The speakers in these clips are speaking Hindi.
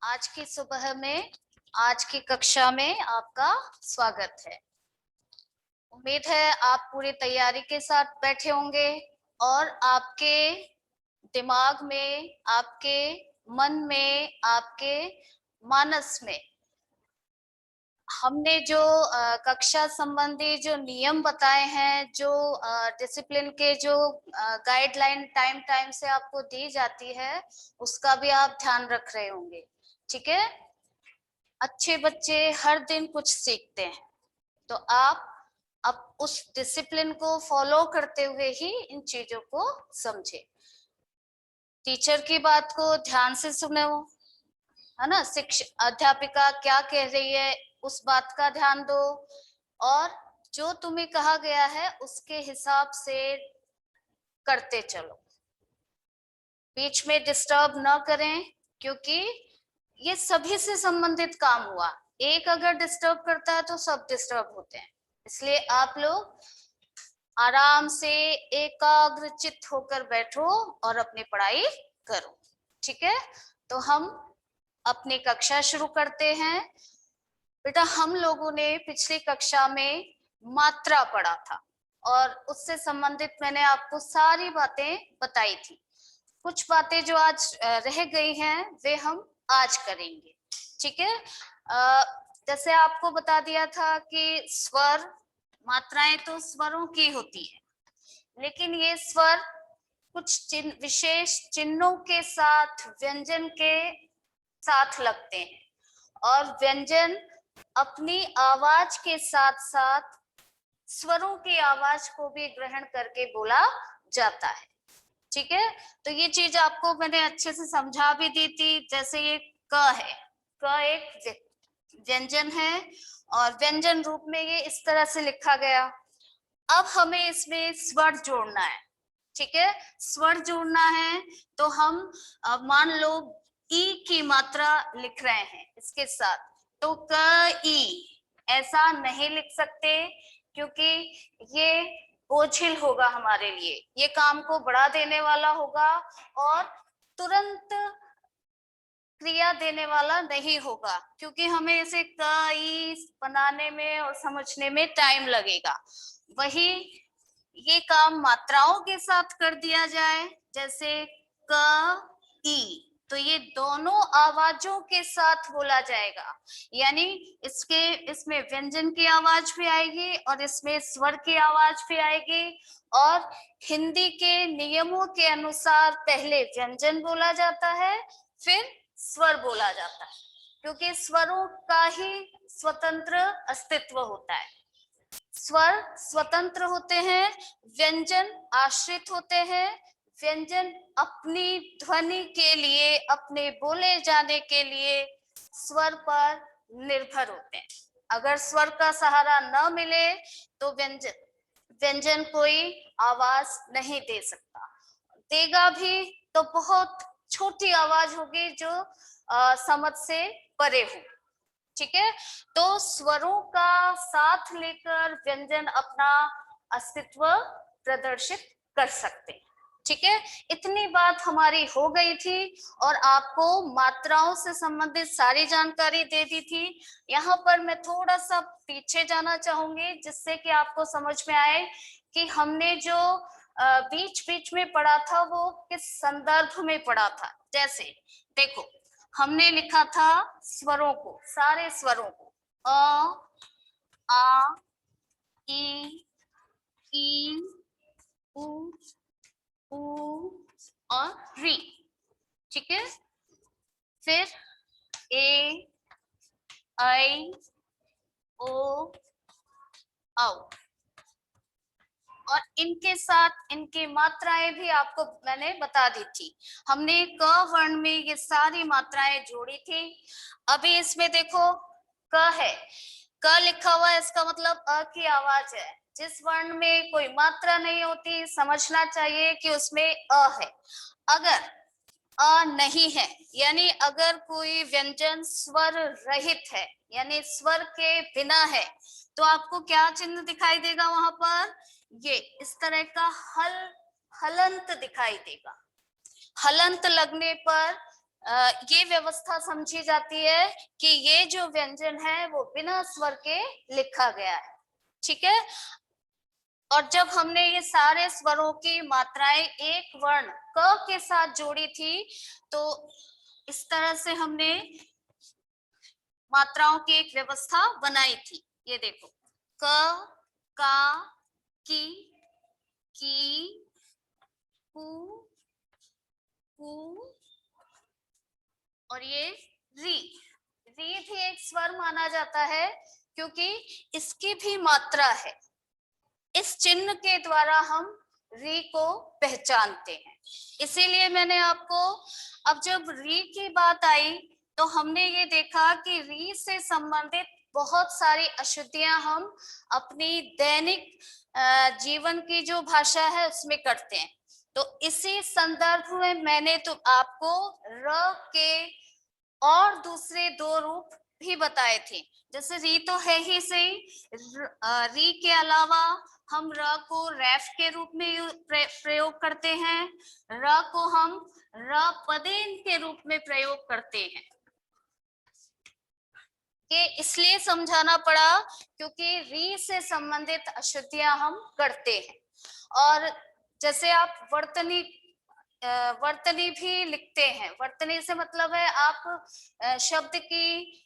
आज की सुबह में आज की कक्षा में आपका स्वागत है। उम्मीद है आप पूरी तैयारी के साथ बैठे होंगे और आपके दिमाग में, आपके मन में, आपके मानस में हमने जो कक्षा संबंधी जो नियम बताए हैं, जो डिसिप्लिन के जो गाइडलाइन टाइम टाइम से आपको दी जाती है, उसका भी आप ध्यान रख रहे होंगे। ठीक है। अच्छे बच्चे हर दिन कुछ सीखते हैं, तो आप अब उस डिसिप्लिन को फॉलो करते हुए ही इन चीजों को समझे। टीचर की बात को ध्यान से सुनो, है ना। शिक्षक अध्यापिका क्या कह रही है उस बात का ध्यान दो, और जो तुम्हें कहा गया है उसके हिसाब से करते चलो। बीच में डिस्टर्ब ना करें, क्योंकि ये सभी से संबंधित काम हुआ। एक अगर डिस्टर्ब करता है तो सब डिस्टर्ब होते हैं। इसलिए आप लोग आराम से एकाग्रचित्त होकर बैठो और अपनी पढ़ाई करो। ठीक है। तो हम अपनी कक्षा शुरू करते हैं। बेटा, हम लोगों ने पिछली कक्षा में मात्रा पढ़ा था और उससे संबंधित मैंने आपको सारी बातें बताई थी। कुछ बातें जो आज रह गई हैं वे हम आज करेंगे। ठीक है। जैसे आपको बता दिया था कि स्वर, मात्राएं तो स्वरों की होती है, लेकिन ये स्वर कुछ विशेष चिन्हों के साथ, व्यंजन के साथ लगते हैं, और व्यंजन अपनी आवाज के साथ साथ स्वरों की आवाज को भी ग्रहण करके बोला जाता है। ठीक है। तो ये चीज आपको मैंने अच्छे से समझा भी दी थी। जैसे ये क है, क एक व्यंजन है और व्यंजन रूप में ये इस तरह से लिखा गया। अब हमें इसमें स्वर जोड़ना है। ठीक है। स्वर जोड़ना है तो हम मान लो ई की मात्रा लिख रहे हैं इसके साथ, तो क ई ऐसा नहीं लिख सकते, क्योंकि ये बोझिल होगा हमारे लिए, ये काम को बढ़ा देने वाला होगा और तुरंत क्रिया देने वाला नहीं होगा, क्योंकि हमें इसे कई बनाने में और समझने में टाइम लगेगा। वही ये काम मात्राओं के साथ कर दिया जाए, जैसे क ई, तो ये दोनों आवाजों के साथ बोला जाएगा। यानी इसमें व्यंजन की आवाज भी आएगी और इसमें स्वर की आवाज भी आएगी। और हिंदी के नियमों के अनुसार पहले व्यंजन बोला जाता है, फिर स्वर बोला जाता है, क्योंकि स्वरों का ही स्वतंत्र अस्तित्व होता है। स्वर स्वतंत्र होते हैं, व्यंजन आश्रित होते हैं। व्यंजन अपनी ध्वनि के लिए, अपने बोले जाने के लिए स्वर पर निर्भर होते हैं। अगर स्वर का सहारा न मिले तो व्यंजन कोई आवाज नहीं दे सकता। देगा भी तो बहुत छोटी आवाज होगी, जो समझ से परे हो। ठीक है। तो स्वरों का साथ लेकर व्यंजन अपना अस्तित्व प्रदर्शित कर सकते हैं। ठीक है। इतनी बात हमारी हो गई थी और आपको मात्राओं से संबंधित सारी जानकारी दे दी थी। यहाँ पर मैं थोड़ा सा पीछे जाना चाहूंगी, जिससे कि आपको समझ में आए कि हमने जो बीच बीच में पढ़ा था वो किस संदर्भ में पढ़ा था। जैसे देखो, हमने लिखा था स्वरों को, सारे स्वरों को, अ, आ, ई, उ, ऊ और री। ठीक है। फिर ए, आई, ओ, औ, और इनके साथ इनकी मात्राएं भी आपको मैंने बता दी थी। हमने क वर्ण में ये सारी मात्राएं जोड़ी थी। अभी इसमें देखो, क है, क लिखा हुआ है, इसका मतलब अ की आवाज है। जिस वर्ण में कोई मात्रा नहीं होती, समझना चाहिए कि उसमें अ है। अगर अ नहीं है, यानी अगर कोई व्यंजन स्वर रहित है, यानी स्वर के बिना है, तो आपको क्या चिन्ह दिखाई देगा वहां पर? ये इस तरह का हलंत दिखाई देगा। हलंत लगने पर ये व्यवस्था समझी जाती है कि ये जो व्यंजन है वो बिना स्वर के लिखा गया है। ठीक है। और जब हमने ये सारे स्वरों की मात्राएं एक वर्ण क के साथ जोड़ी थी, तो इस तरह से हमने मात्राओं की एक व्यवस्था बनाई थी। ये देखो, क, का, की, कु, कु और ये री। री भी एक स्वर माना जाता है क्योंकि इसकी भी मात्रा है। इस चिन्ह के द्वारा हम री को पहचानते हैं। इसीलिए मैंने आपको, अब जब री की बात आई तो हमने ये देखा कि री से संबंधित बहुत सारी अशुद्धियां हम अपनी दैनिक जीवन की जो भाषा है उसमें करते हैं। तो इसी संदर्भ में मैंने तो आपको र के और दूसरे दो रूप भी बताए थे। जैसे री तो है ही सही, री के अलावा हम र को रैफ के रूप में प्रयोग करते हैं, र को हम र पदेन के रूप में प्रयोग करते हैं। ये इसलिए समझाना पड़ा क्योंकि री से संबंधित अशुद्धियां हम करते हैं। और जैसे आप वर्तनी भी लिखते हैं। वर्तनी से मतलब है आप शब्द की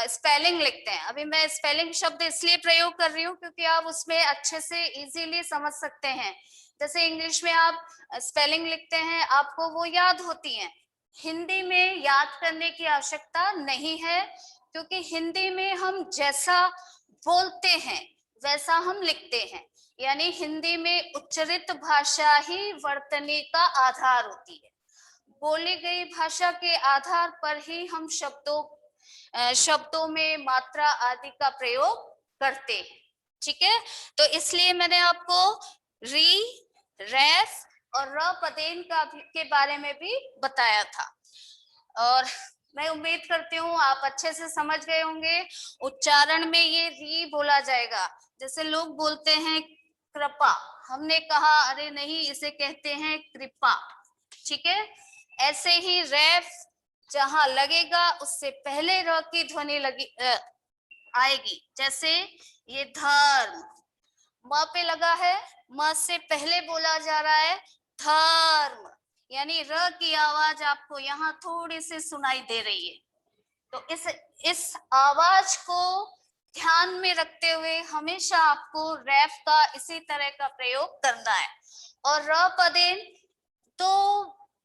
स्पेलिंग लिखते हैं। अभी मैं स्पेलिंग शब्द इसलिए प्रयोग कर रही हूँ क्योंकि आप उसमें अच्छे से इजीली समझ सकते हैं। जैसे इंग्लिश में आप स्पेलिंग लिखते हैं, आपको वो याद होती हैं। हिंदी में याद करने की आवश्यकता नहीं है क्योंकि हिंदी में हम जैसा बोलते हैं वैसा हम लिखते हैं। यानी हिंदी में उच्चरित भाषा ही वर्तनी का आधार होती है। बोली गई भाषा के आधार पर ही हम शब्दों में मात्रा आदि का प्रयोग करते हैं। ठीक है। तो इसलिए मैंने आपको री, रैफ और र पदेन के बारे में भी बताया था। और मैं उम्मीद करती हूँ आप अच्छे से समझ गए होंगे। उच्चारण में ये री बोला जाएगा। जैसे लोग बोलते हैं कृपा, हमने कहा अरे नहीं, इसे कहते हैं कृपा। ठीक है। ऐसे ही रैफ जहां लगेगा उससे पहले र की ध्वनि आएगी। जैसे ये धर्म, म पे लगा है, म से पहले बोला जा रहा है धर्म, यानी र की आवाज आपको यहाँ थोड़ी सी सुनाई दे रही है। तो इस आवाज को ध्यान में रखते हुए हमेशा आपको रैफ का इसी तरह का प्रयोग करना है। और र पदेन दो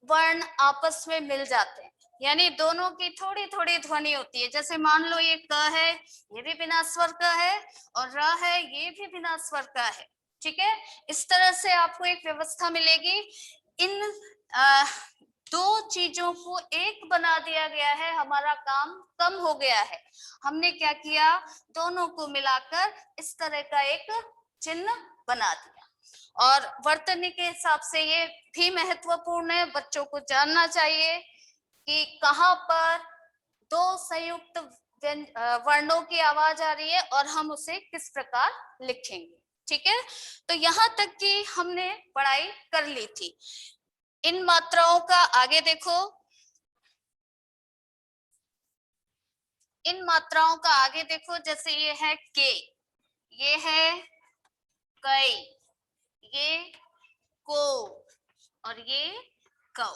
वर्ण आपस में मिल जाते हैं, यानी दोनों की थोड़ी थोड़ी ध्वनि होती है। जैसे मान लो ये क है, ये भी बिना स्वर का है, और र है, ये भी बिना स्वर का है। ठीक है। इस तरह से आपको एक व्यवस्था मिलेगी। इन दो चीजों को एक बना दिया गया है, हमारा काम कम हो गया है। हमने क्या किया, दोनों को मिलाकर इस तरह का एक चिन्ह बना दिया। और वर्तनी के हिसाब से ये भी महत्वपूर्ण है, बच्चों को जानना चाहिए कि कहाँ पर दो संयुक्त वर्णों की आवाज आ रही है और हम उसे किस प्रकार लिखेंगे। ठीक है। तो यहाँ तक कि हमने पढ़ाई कर ली थी। इन मात्राओं का आगे देखो, इन मात्राओं का आगे देखो। जैसे ये है के, ये है कई, ये को और ये कौ।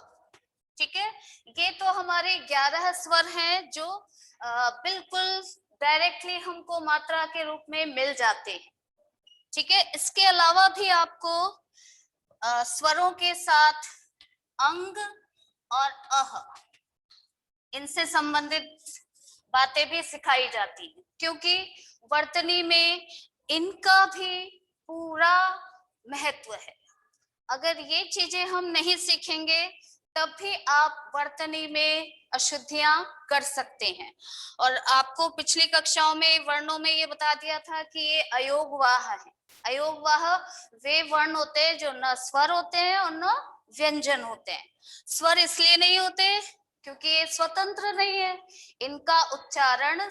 ठीक है। ये तो हमारे 11 स्वर हैं जो बिल्कुल डायरेक्टली हमको मात्रा के रूप में मिल जाते हैं। ठीक है। इसके अलावा भी आपको स्वरों के साथ अंग और अह, इनसे संबंधित बातें भी सिखाई जाती हैं, क्योंकि वर्तनी में इनका भी पूरा महत्व है। अगर ये चीजें हम नहीं सीखेंगे तब भी आप वर्तनी में अशुद्धियां कर सकते हैं। और आपको पिछली कक्षाओं में वर्णों में ये बता दिया था कि ये अयोगवाह है। अयोगवाह वे वर्ण होते हैं जो न स्वर होते हैं और न व्यंजन होते हैं। स्वर इसलिए नहीं होते क्योंकि ये स्वतंत्र नहीं है, इनका उच्चारण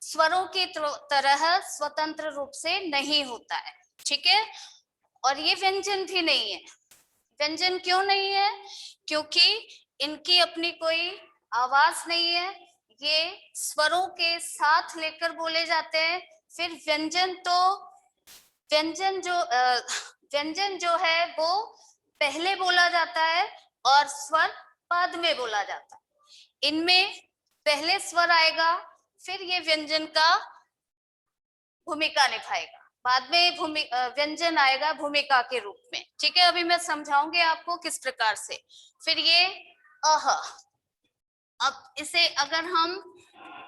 स्वरों की तरह स्वतंत्र रूप से नहीं होता है। ठीक है। और ये व्यंजन भी नहीं है। व्यंजन क्यों नहीं है? क्योंकि इनकी अपनी कोई आवाज नहीं है, ये स्वरों के साथ लेकर बोले जाते हैं। फिर व्यंजन जो है वो पहले बोला जाता है और स्वर बाद में बोला जाता है। इनमें पहले स्वर आएगा, फिर ये व्यंजन का भूमिका निभाएगा, बाद में व्यंजन आएगा भूमिका के रूप में। ठीक है, अभी मैं समझाऊंगी आपको किस प्रकार से। फिर ये अह, अब इसे अगर हम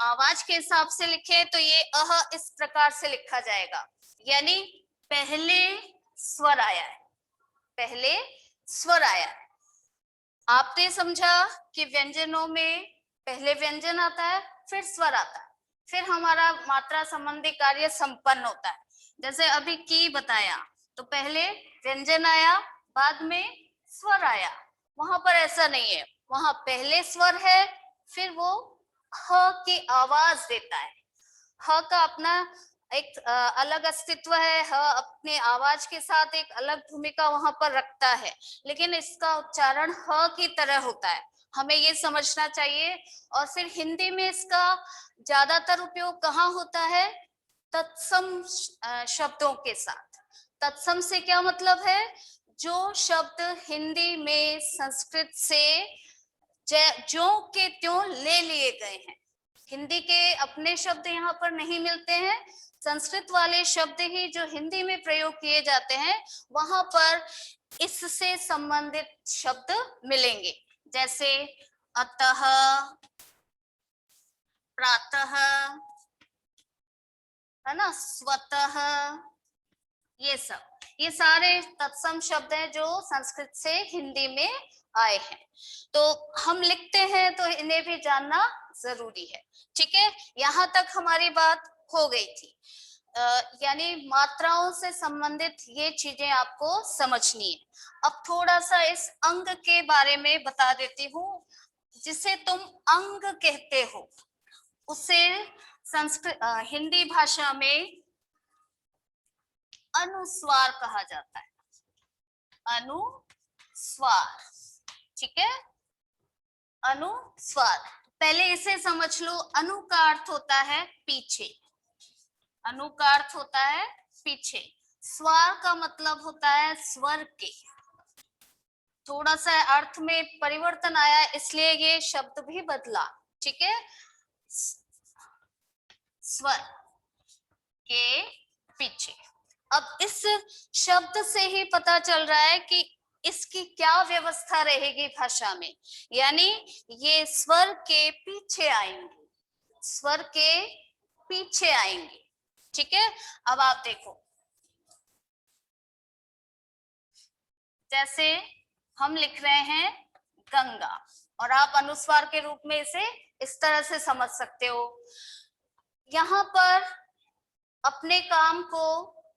आवाज के हिसाब से लिखे तो ये अह इस प्रकार से लिखा जाएगा, यानी पहले स्वर आया है, पहले स्वर आया है। आपने समझा कि व्यंजनों में पहले व्यंजन आता है, फिर स्वर आता है, फिर हमारा मात्रा संबंधी कार्य संपन्न होता है। जैसे अभी की बताया तो पहले व्यंजन आया, बाद में स्वर आया। वहां पर ऐसा नहीं है, वहां पहले स्वर है, फिर वो ह की आवाज देता है। ह का अपना एक अलग अस्तित्व है, ह अपने आवाज के साथ एक अलग भूमिका वहां पर रखता है, लेकिन इसका उच्चारण ह की तरह होता है, हमें ये समझना चाहिए। और फिर हिंदी में इसका ज्यादातर उपयोग कहाँ होता है? तत्सम शब्दों के साथ। तत्सम से क्या मतलब है? जो शब्द हिंदी में संस्कृत से ज्यों के त्यों ले लिए गए हैं। हिंदी के अपने शब्द यहाँ पर नहीं मिलते हैं, संस्कृत वाले शब्द ही जो हिंदी में प्रयोग किए जाते हैं वहां पर इससे संबंधित शब्द मिलेंगे। जैसे अतः, प्रातः, है ना, स्वतः, ये सारे तत्सम शब्द हैं जो संस्कृत से हिंदी में आए हैं। तो हम लिखते हैं तो इन्हें भी जानना जरूरी है। ठीक है, यहाँ तक हमारी बात हो गई थी। यानी मात्राओं से संबंधित ये चीजें आपको समझनी है। अब थोड़ा सा इस अंग के बारे में बता देती हूँ। जिसे तुम अंग कहते हो उसे हिंदी भाषा में अनुस्वार कहा जाता है। अनुस्वार, ठीक है, अनुस्वार। पहले इसे समझ लो, अनु का अर्थ होता है पीछे, अनु का अर्थ होता है पीछे, स्वर का मतलब होता है स्वर के। थोड़ा सा अर्थ में परिवर्तन आया इसलिए ये शब्द भी बदला। ठीक है, स्वर के पीछे। अब इस शब्द से ही पता चल रहा है कि इसकी क्या व्यवस्था रहेगी भाषा में, यानी ये स्वर के पीछे आएंगे, स्वर के पीछे आएंगे। ठीक है, अब आप देखो, जैसे हम लिख रहे हैं गंगा, और आप अनुस्वार के रूप में इसे इस तरह से समझ सकते हो। यहाँ पर अपने काम को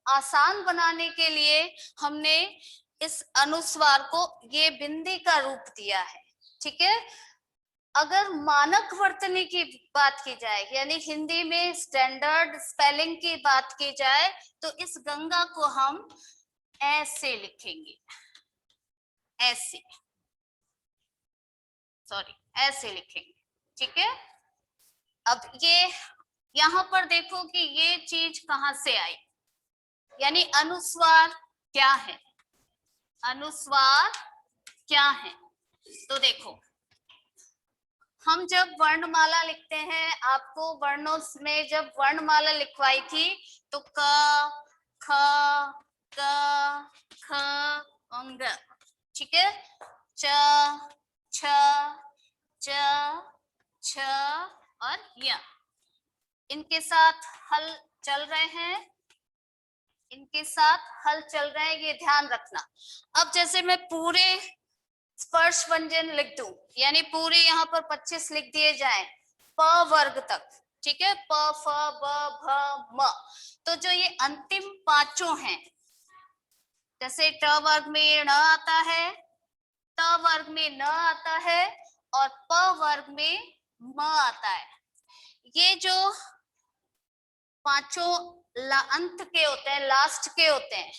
आसान बनाने के लिए हमने इस अनुस्वार को ये बिंदी का रूप दिया है। ठीक है, अगर मानक वर्तनी की बात की जाए, यानी हिंदी में स्टैंडर्ड स्पेलिंग की बात की जाए, तो इस गंगा को हम ऐसे लिखेंगे, ऐसे, सॉरी, ऐसे लिखेंगे। ठीक है, अब ये यहाँ पर देखो कि ये चीज कहां से आई, यानी अनुस्वार क्या है, अनुस्वार क्या है। तो देखो, हम जब वर्णमाला लिखते हैं, आपको वर्णों में जब वर्णमाला लिखवाई थी तो क, ख, क, ख, अंग, ठीक है, च, छ, च, छ और य, इनके साथ हल चल रहे हैं, इनके साथ हल चल रहे हैं, ये ध्यान रखना। अब जैसे मैं पूरे स्पर्श व्यंजन लिख दूं, यानी पूरे यहाँ पर 25 लिख दिए जाएं प वर्ग तक, ठीक है, प, फ, ब, भ, म, तो जो ये अंतिम पांचों हैं, जैसे ट वर्ग में न आता है, त वर्ग में न आता है और प वर्ग में म आता है, ये जो पांचों अंत के होते हैं, लास्ट के होते हैं,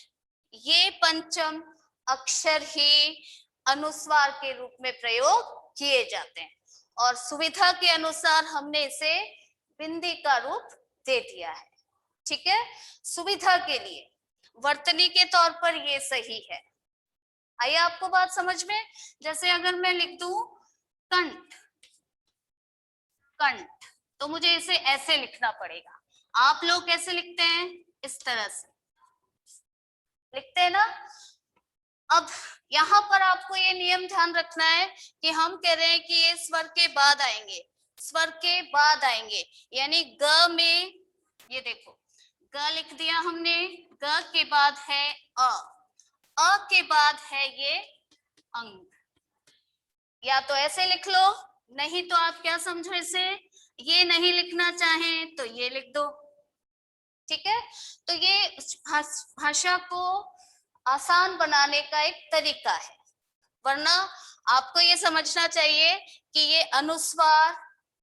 ये पंचम अक्षर ही अनुस्वार के रूप में प्रयोग किए जाते हैं, और सुविधा के अनुसार हमने इसे बिंदी का रूप दे दिया है। ठीक है, सुविधा के लिए वर्तनी के तौर पर ये सही है। आइए आपको बात समझ में। जैसे अगर मैं लिख दूं कंठ, कंठ, तो मुझे इसे ऐसे लिखना पड़ेगा। आप लोग कैसे लिखते हैं? इस तरह से लिखते हैं ना। अब यहाँ पर आपको ये नियम ध्यान रखना है कि हम कह रहे हैं कि ये स्वर के बाद आएंगे, स्वर के बाद आएंगे, यानी ग में, ये देखो ग लिख दिया हमने, ग के बाद है अ के बाद है ये अंग। या तो ऐसे लिख लो, नहीं तो आप क्या समझो इसे, ये नहीं लिखना चाहें तो ये लिख दो। ठीक है, तो ये भाषा को आसान बनाने का एक तरीका है। वरना आपको ये समझना चाहिए कि ये अनुस्वार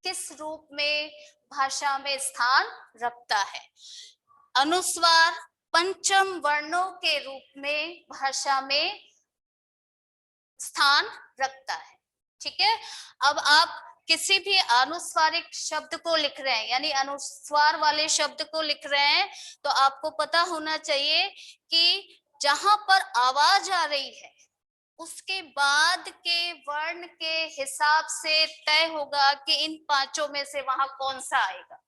किस रूप में भाषा में स्थान रखता है। अनुस्वार पंचम वर्णों के रूप में भाषा में स्थान रखता है। ठीक है, अब आप किसी भी अनुस्वारिक शब्द को लिख रहे हैं, यानी अनुस्वार वाले शब्द को लिख रहे हैं, तो आपको पता होना चाहिए कि जहां पर आवाज आ रही है उसके बाद के वर्ण के हिसाब से तय होगा कि इन पांचों में से वहां कौन सा आएगा।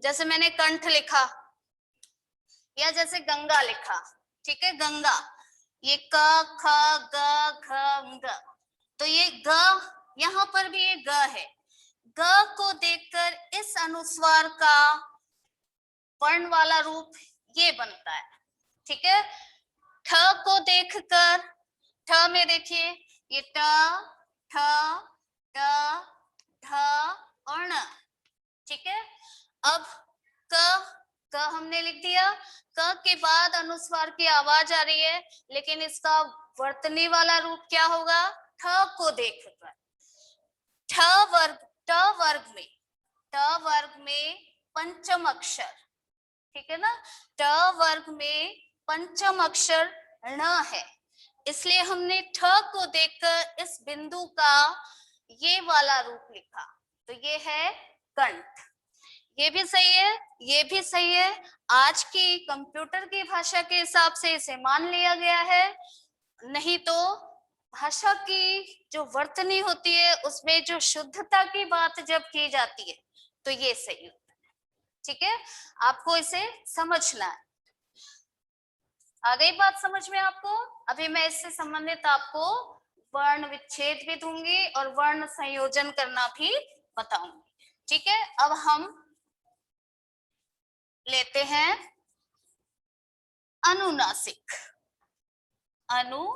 जैसे मैंने कंठ लिखा, या जैसे गंगा लिखा, ठीक है, गंगा, ये क ख ग घ ग, तो ये ग, यहाँ पर भी ये ग है। ग को देखकर इस अनुस्वार का वर्ण वाला रूप ये बनता है। ठीक है, ठ को देखकर, ठ में देखिए ये ट, ठ, ट, ढ और ण। ठीक है, अब क हमने लिख दिया, क के बाद अनुस्वार की आवाज आ रही है, लेकिन इसका वर्तनी वाला रूप क्या होगा? ठ को देखकर। ठ वर्ग, ट वर्ग में, ट वर्ग में पंचम अक्षर, ठीक है ना, ट वर्ग में पंचम अक्षर ण है, इसलिए हमने ठ को देखकर इस बिंदु का ये वाला रूप लिखा, तो ये है कंठ। ये भी सही है, ये भी सही है। आज की कंप्यूटर की भाषा के हिसाब से इसे मान लिया गया है, नहीं तो भाषा की जो वर्तनी होती है उसमें जो शुद्धता की बात जब की जाती है तो ये सही होता है। ठीक है, आपको इसे समझना है। आ गई बात समझ में आपको? अभी मैं इससे संबंधित आपको वर्ण विच्छेद भी दूंगी और वर्ण संयोजन करना भी बताऊंगी। ठीक है, अब हम लेते हैं अनुनासिक। अनुनासिक,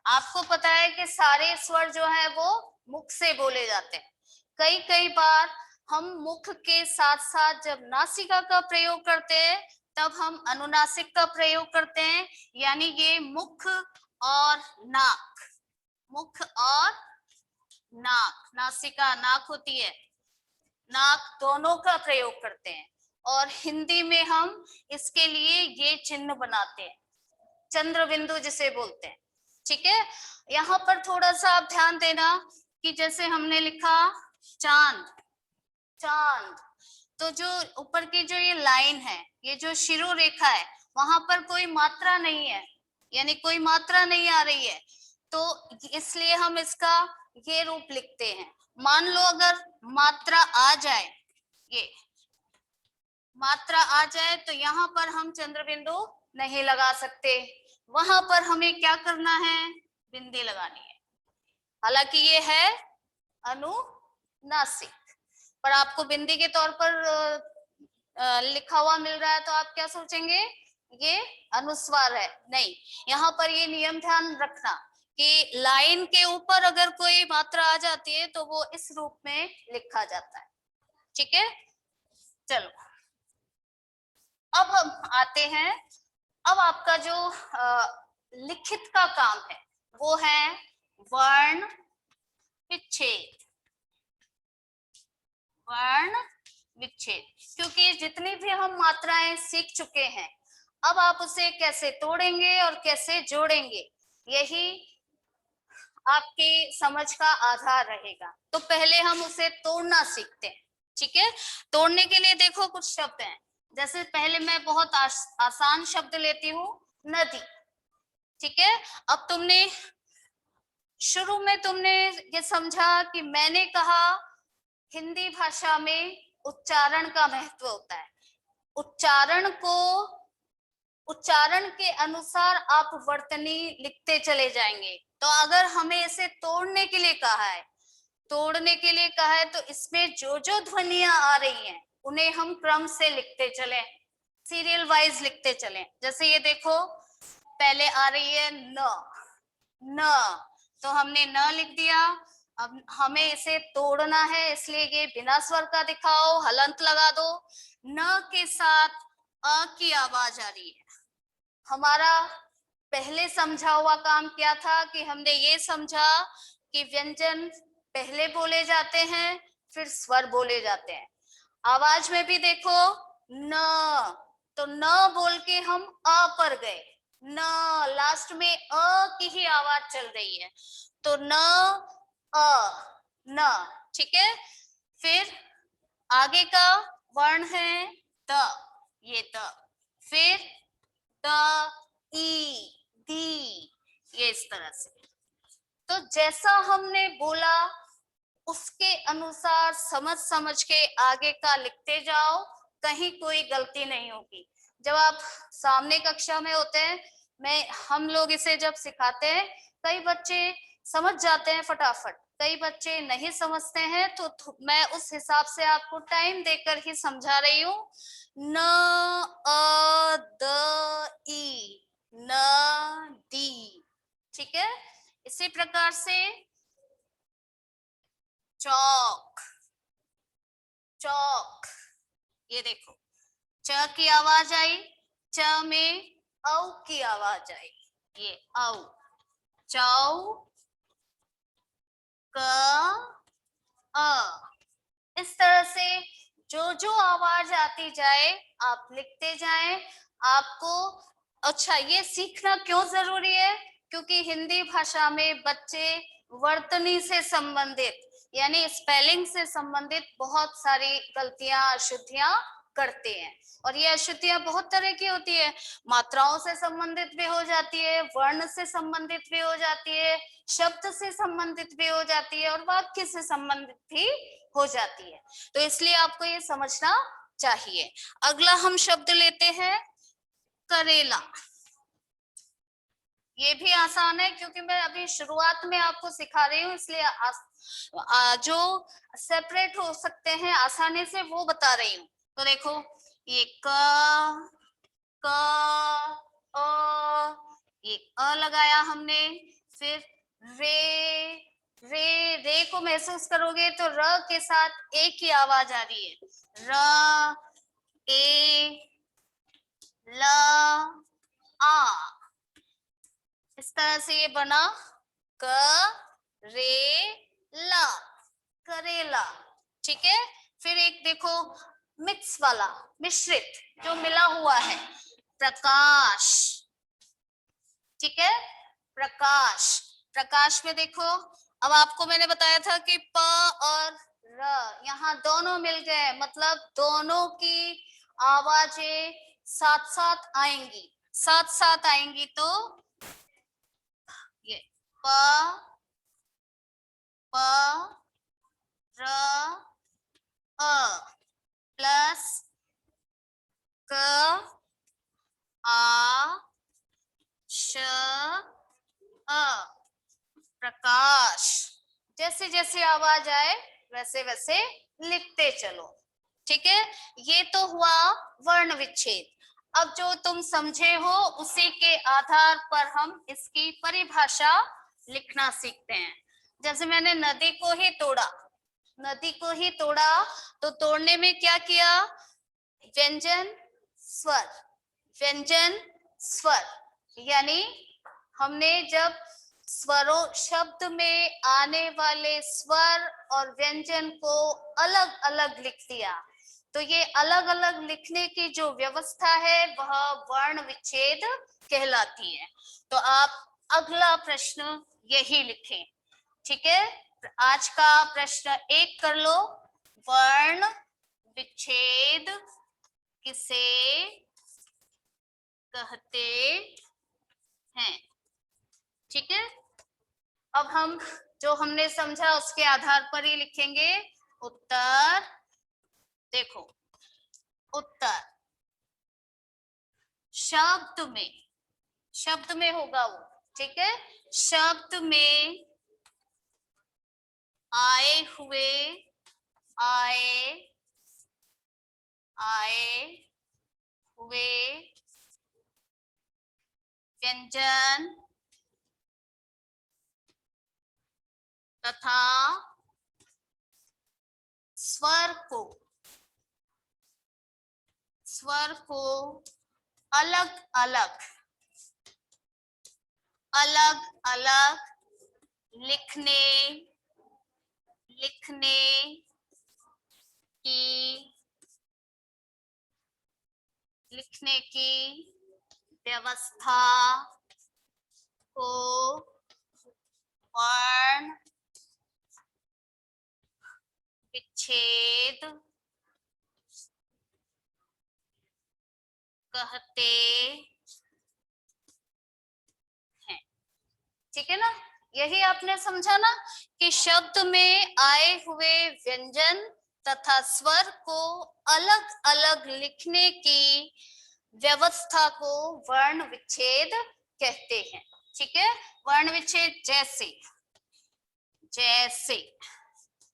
आपको पता है कि सारे स्वर जो है वो मुख से बोले जाते हैं। कई कई बार हम मुख के साथ साथ जब नासिका का प्रयोग करते हैं तब हम अनुनासिक का प्रयोग करते हैं, यानी ये मुख और नाक, मुख और नाक, नासिका नाक होती है, नाक दोनों का प्रयोग करते हैं। और हिंदी में हम इसके लिए ये चिन्ह बनाते हैं, चंद्र बिंदु जिसे बोलते हैं। ठीक है, यहाँ पर थोड़ा सा आप ध्यान देना कि जैसे हमने लिखा चांद, चांद, तो जो ऊपर की जो ये लाइन है, ये जो शिरो रेखा है, वहां पर कोई मात्रा नहीं है, यानी कोई मात्रा नहीं आ रही है, तो इसलिए हम इसका ये रूप लिखते हैं। मान लो अगर मात्रा आ जाए, ये मात्रा आ जाए तो यहाँ पर हम चंद्र बिंदु नहीं लगा सकते, वहां पर हमें क्या करना है? बिंदी लगानी है। हालांकि ये है अनुनासिक, पर आपको बिंदी के तौर पर लिखा हुआ मिल रहा है तो आप क्या सोचेंगे? ये अनुस्वार है। नहीं, यहाँ पर ये नियम ध्यान रखना कि लाइन के ऊपर अगर कोई मात्रा आ जाती है तो वो इस रूप में लिखा जाता है। ठीक है, चलो अब हम आते हैं, अब आपका जो लिखित का काम है वो है वर्ण विच्छेद। वर्ण विच्छेद, क्योंकि जितनी भी हम मात्राएं सीख चुके हैं अब आप उसे कैसे तोड़ेंगे और कैसे जोड़ेंगे यही आपकी समझ का आधार रहेगा। तो पहले हम उसे तोड़ना सीखते हैं, ठीक है। तोड़ने के लिए देखो कुछ शब्द हैं, जैसे पहले मैं बहुत आसान शब्द लेती हूँ, नदी, ठीक है। अब तुमने शुरू में तुमने ये समझा कि मैंने कहा हिंदी भाषा में उच्चारण का महत्व होता है। उच्चारण के अनुसार आप वर्तनी लिखते चले जाएंगे। तो अगर हमें इसे तोड़ने के लिए कहा है, तो इसमें जो जो ध्वनियां आ रही हैं उन्हें हम क्रम से लिखते चले, सीरियल वाइज लिखते चले। जैसे ये देखो, पहले आ रही है न, तो हमने न लिख दिया। अब हमें इसे तोड़ना है, इसलिए ये बिना स्वर का दिखाओ, हलंत लगा दो। न के साथ अ की आवाज आ रही है। हमारा पहले समझा हुआ काम क्या था कि हमने ये समझा कि व्यंजन पहले बोले जाते हैं, फिर स्वर बोले जाते हैं। आवाज में भी देखो, न, तो न बोल के हम अ पर गए, न, लास्ट में अ की ही आवाज चल रही है, तो न, अ, न, ठीक है। फिर आगे का वर्ण है द, ये द, फिर द, ई, दी, ये इस तरह से। तो जैसा हमने बोला उसके अनुसार समझ समझ के आगे का लिखते जाओ, कहीं कोई गलती नहीं होगी। जब आप सामने कक्षा में होते हैं, हम लोग इसे जब सिखाते हैं, कई बच्चे समझ जाते हैं फटाफट, कई बच्चे नहीं समझते हैं, तो मैं उस हिसाब से आपको टाइम देकर ही समझा रही हूँ। न, अ, द, ई, न, दी, ठीक है। इसी प्रकार से चौक, चौक, ये देखो, च की आवाज आई, च में औ की आवाज आई, ये औ, चौ, क, अ। इस तरह से जो जो आवाज आती जाए आप लिखते जाएं। आपको, अच्छा, ये सीखना क्यों जरूरी है? क्योंकि हिंदी भाषा में बच्चे वर्तनी से संबंधित यानी स्पेलिंग से संबंधित बहुत सारी गलतियां, अशुद्धियां करते हैं। और ये अशुद्धियां बहुत तरह की होती है, मात्राओं से संबंधित भी हो जाती है, वर्ण से संबंधित भी हो जाती है, शब्द से संबंधित भी हो जाती है, और वाक्य से संबंधित भी हो जाती है। तो इसलिए आपको ये समझना चाहिए। अगला हम शब्द लेते हैं करेला। ये भी आसान है, क्योंकि मैं अभी शुरुआत में आपको सिखा रही हूँ, इसलिए जो सेपरेट हो सकते हैं आसानी से वो बता रही हूँ। तो देखो, ये क, अ, ये अ लगाया हमने, फिर रे को महसूस करोगे तो र के साथ ए की आवाज आ रही है, र, ए, ल, आ। इस तरह से ये बना क, रे, ला, करेला, ठीक है। फिर एक देखो मिक्स वाला, मिश्रित, जो मिला हुआ है, प्रकाश, ठीक है, प्रकाश। प्रकाश में देखो, अब आपको मैंने बताया था कि प और र यहाँ दोनों मिल गए, मतलब दोनों की आवाजें साथ साथ आएंगी, तो ये प, र, अ प्लस क, आ, श, अ, प्रकाश। जैसे जैसे आवाज आए वैसे वैसे लिखते चलो, ठीक है। ये तो हुआ वर्ण विच्छेद। अब जो तुम समझे हो उसी के आधार पर हम इसकी परिभाषा लिखना सीखते हैं। जैसे मैंने नदी को ही तोड़ा, तो तोड़ने में क्या किया? व्यंजन स्वर, व्यंजन स्वर, यानी हमने जब स्वरों, शब्द में आने वाले स्वर और व्यंजन को अलग अलग लिख दिया, तो ये अलग अलग लिखने की जो व्यवस्था है वह वर्ण विच्छेद कहलाती है। तो आप अगला प्रश्न यही लिखें। ठीक है, आज का प्रश्न 1 कर लो। वर्ण विच्छेद किसे कहते हैं? ठीक है, अब हम जो हमने समझा उसके आधार पर ही लिखेंगे उत्तर। देखो, उत्तर शब्द में होगा वो। ठीक है, शब्द में आए हुए व्यंजन तथा स्वर को अलग अलग लिखने की व्यवस्था को वर्ण विच्छेद कहते हैं। ठीक है ना, यही आपने समझा ना कि शब्द में आए हुए व्यंजन तथा स्वर को अलग अलग लिखने की व्यवस्था को वर्ण विच्छेद कहते हैं। ठीक है, वर्ण विच्छेद जैसे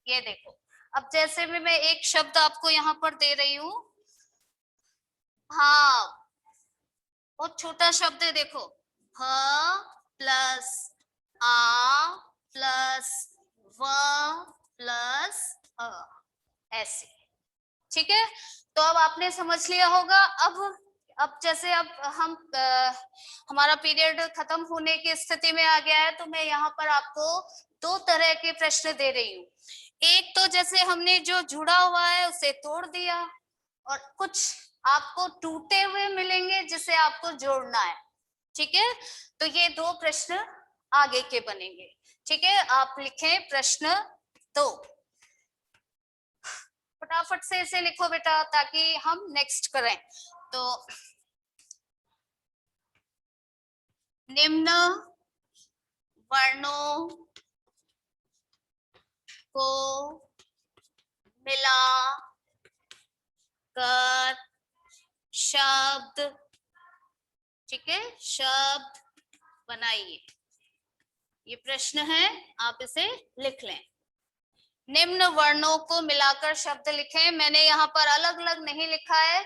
ये देखो, अब जैसे भी मैं एक शब्द आपको यहाँ पर दे रही हूं, भाव, बहुत छोटा शब्द है, देखो, भ प्लस आ प्लस व प्लस अ, ऐसे। ठीक है, तो अब आपने समझ लिया होगा। अब जैसे अब हम हमारा पीरियड खत्म होने की स्थिति में आ गया है, तो मैं यहाँ पर आपको 2 तरह के प्रश्न दे रही हूँ। एक तो जैसे हमने जो जुड़ा हुआ है उसे तोड़ दिया, और कुछ आपको टूटे हुए मिलेंगे जिसे आपको जोड़ना है। ठीक है, तो ये 2 प्रश्न आगे के बनेंगे। ठीक है, आप लिखें प्रश्न 2। फटाफट से इसे लिखो बेटा, ताकि हम नेक्स्ट करें। तो निम्न वर्णों को मिला कर शब्द, ठीक है, शब्द बनाइए। ये प्रश्न है, आप इसे लिख लें। निम्न वर्णों को मिलाकर शब्द लिखें। मैंने यहाँ पर अलग अलग नहीं लिखा है,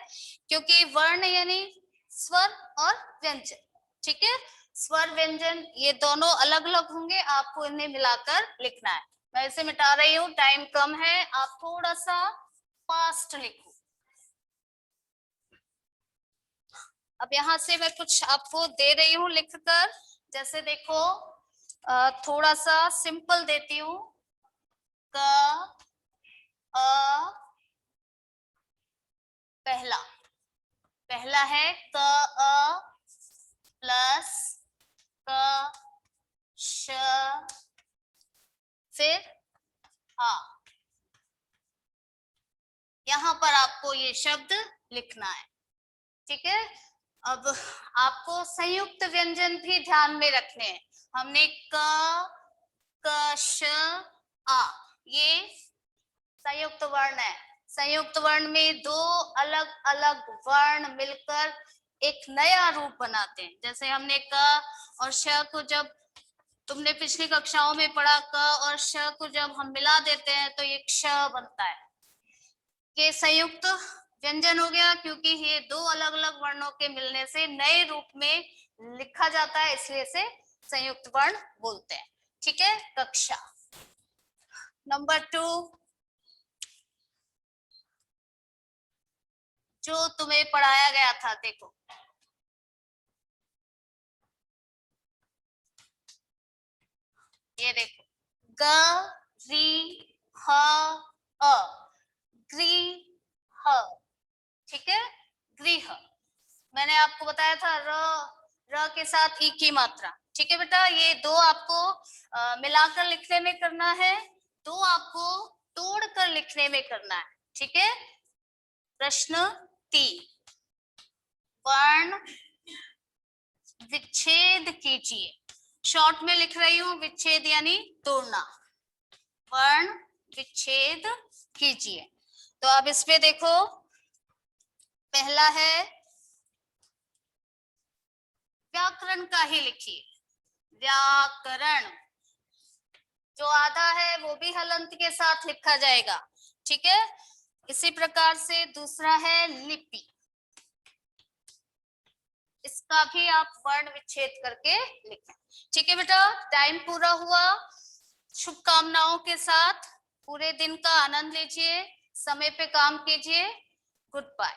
क्योंकि वर्ण यानी स्वर और व्यंजन। ठीक है, स्वर व्यंजन ये दोनों अलग अलग होंगे, आपको इन्हें मिलाकर लिखना है। मैं इसे मिटा रही हूँ, टाइम कम है, आप थोड़ा सा फास्ट लिखो। अब यहाँ से मैं कुछ आपको दे रही हूँ लिखकर, जैसे देखो, थोड़ा सा सिंपल देती हूँ। क अ पहला है क अ प्लस क श फिर आ। यहाँ पर आपको ये शब्द लिखना है। ठीक है, अब आपको संयुक्त व्यंजन भी ध्यान में रखने हैं। हमने क श आ, ये संयुक्त वर्ण है। संयुक्त वर्ण में 2 अलग अलग वर्ण मिलकर एक नया रूप बनाते हैं। जैसे हमने क और श को, जब तुमने पिछली कक्षाओं में पढ़ा, क और श को जब हम मिला देते हैं तो एक श बनता है। ये संयुक्त व्यंजन हो गया, क्योंकि ये 2 अलग अलग वर्णों के मिलने से नए रूप में लिखा जाता है, इसलिए इसे संयुक्त वर्ण बोलते हैं। ठीक है, कक्षा नंबर 2, जो तुम्हें पढ़ाया गया था, देखो, ये देखो, ग री ह अ, गृह। ठीक है, गृह। मैंने आपको बताया था र के साथ ई की मात्रा, ठीक है बेटा, ये 2 आपको मिलाकर लिखने में करना है, 2 आपको तोड़कर लिखने में करना है। ठीक है। प्रश्न 3, वर्ण विच्छेद कीजिए। शॉर्ट में लिख रही हूं, विच्छेद यानी तोड़ना। वर्ण विच्छेद कीजिए। तो आप इसमें देखो, पहला है व्याकरण का ही लिखिए। व्याकरण जो आधा है वो भी हलंत के साथ लिखा जाएगा। ठीक है। इसी प्रकार से दूसरा है लिपि, इसका भी आप वर्ण विच्छेद करके लिखें। ठीक है बेटा, टाइम पूरा हुआ। शुभकामनाओं के साथ पूरे दिन का आनंद लीजिए, समय पे काम कीजिए। Good bye.